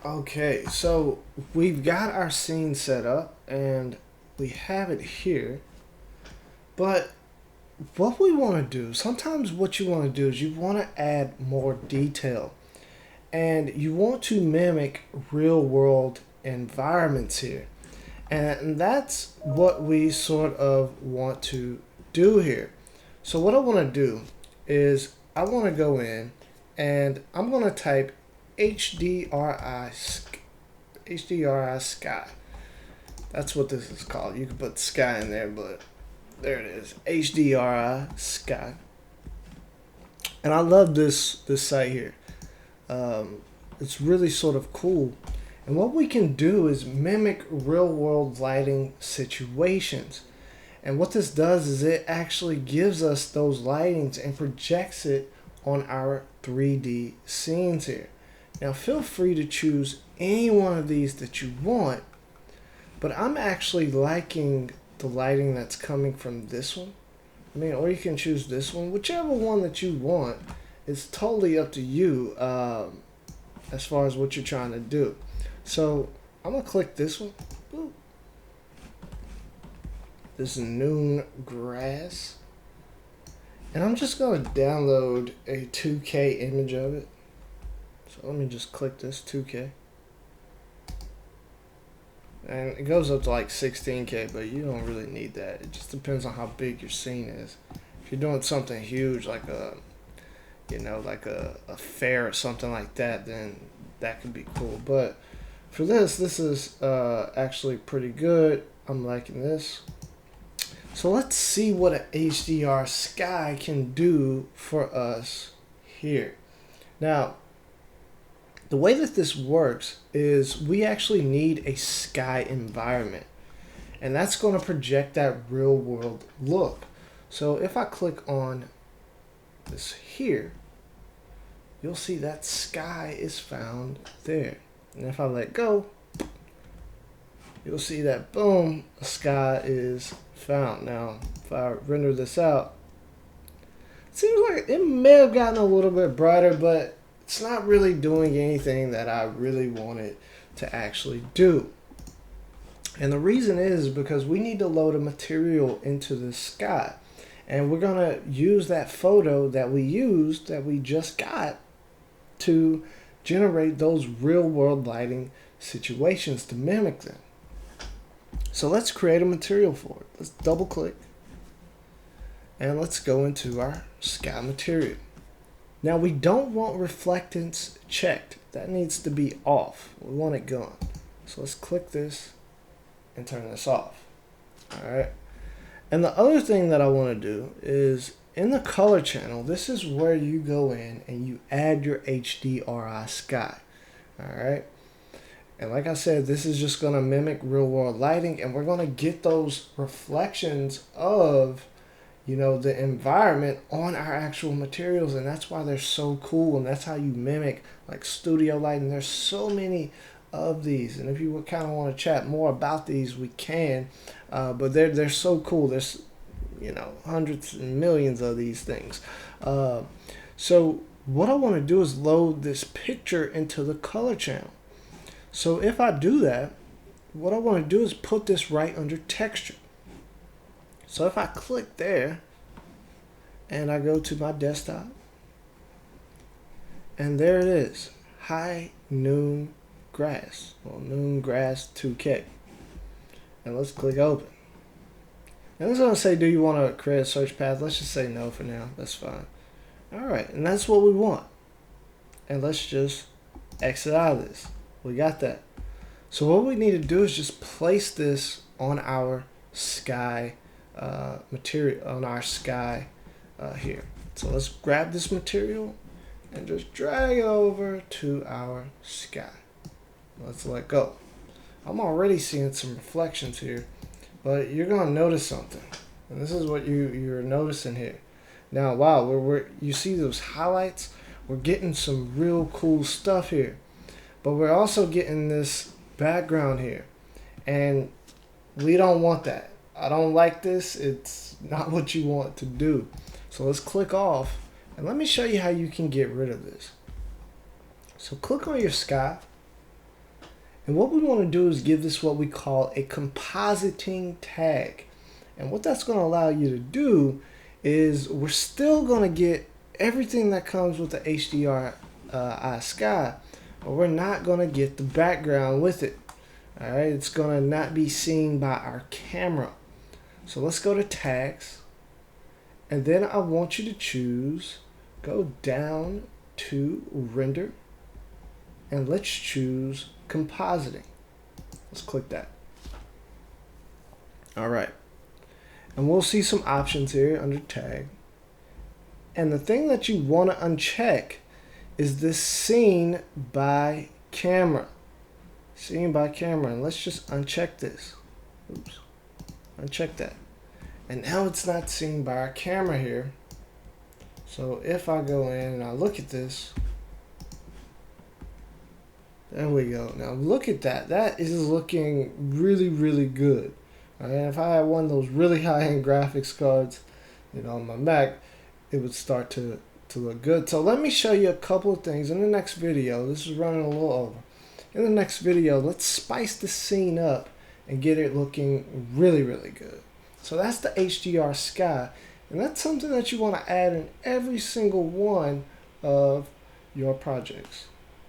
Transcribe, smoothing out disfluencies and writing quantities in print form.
Okay, so we've got our scene set up and we have it here. But what we want to do, sometimes what you want to do is you want to add more detail and you want to mimic real world environments here. And that's what we sort of want to do here. So, what I want to do is I want to go in and I'm going to type HDRI, HDRI Sky. That's what this is called. You can put sky in there, but there it is, HDRI Sky. And I love this site here. It's really sort of cool. And what we can do is mimic real world lighting situations. And what this does is it actually gives us those lightings and projects it on our 3D scenes here. Now feel free to choose any one of these that you want, but I'm actually liking the lighting that's coming from this one. I mean, or you can choose this one, whichever one that you want. It's totally up to you as far as what you're trying to do. So I'm gonna click this one. Boop. This noon grass, and I'm just gonna download a 2K image of it. So let me just click this 2K, and it goes up to like 16K, but you don't really need that. It just depends on how big your scene is. If you're doing something huge like a fair or something like that, then that could be cool. But for this is actually pretty good. I'm liking this. So let's see what an HDR Sky can do for us here. Now, the way that this works is we actually need a sky environment, and that's going to project that real world look. So if I click on this here, you'll see that sky is found there. And if I let go, you'll see that boom, the sky is found. Now, if I render this out, it seems like it may have gotten a little bit brighter, but it's not really doing anything that I really wanted to actually do. And the reason is because we need to load a material into the sky. And we're going to use that photo that we just got to generate those real world lighting situations to mimic them. So let's create a material for it. Let's double click and let's go into our sky material. Now we don't want reflectance checked. That needs to be off. We want it gone. So let's click this and turn this off. Alright. And the other thing that I want to do is in the color channel, this is where you go in and you add your HDRI Sky. Alright. And like I said, this is just going to mimic real world lighting, and we're going to get those reflections of, the environment on our actual materials. And that's why they're so cool, and that's how you mimic like studio lighting. There's so many of these, and if you would kind of want to chat more about these, we can, but they're so cool. There's hundreds and millions of these things. So what I want to do is load this picture into the color channel. So if I do that, what I want to do is put this right under texture. So if I click there and I go to my desktop, and there it is, high noon grass, noon grass 2K. And let's click open. And it's going to say, do you want to create a search path? Let's just say no for now. That's fine. All right, and that's what we want. And let's just exit out of this. We got that. So what we need to do is just place this on our sky material, on our sky here. So let's grab this material and just drag it over to our sky. Let's let go. I'm already seeing some reflections here, but you're gonna notice something, and this is what you're noticing here. Now, wow, you see those highlights? We're getting some real cool stuff here. But we're also getting this background here, and we don't want that. I don't like this. It's not what you want to do. So let's click off, and let me show you how you can get rid of this. So click on your sky, And what we want to do is give this what we call a compositing tag. And what that's going to allow you to do is we're still going to get everything that comes with the HDRI Sky, but we're not going to get the background with it. All right, it's going to not be seen by our camera. So let's go to tags, and then I want you to choose, go down to render, and let's choose compositing. Let's click that. All right, and we'll see some options here under tag. And the thing that you want to uncheck is this seen by camera. Seen by camera, and let's just uncheck this. Oops, uncheck that. And now it's not seen by our camera here. So if I go in and I look at this, there we go. Now look at that. That is looking really, really good. And if I had one of those really high-end graphics cards, on my Mac, it would start to look good. So let me show you a couple of things in the next video. This is running a little over. In the next video, let's spice the scene up and get it looking really, really good. So that's the HDR Sky, and that's something that you want to add in every single one of your projects.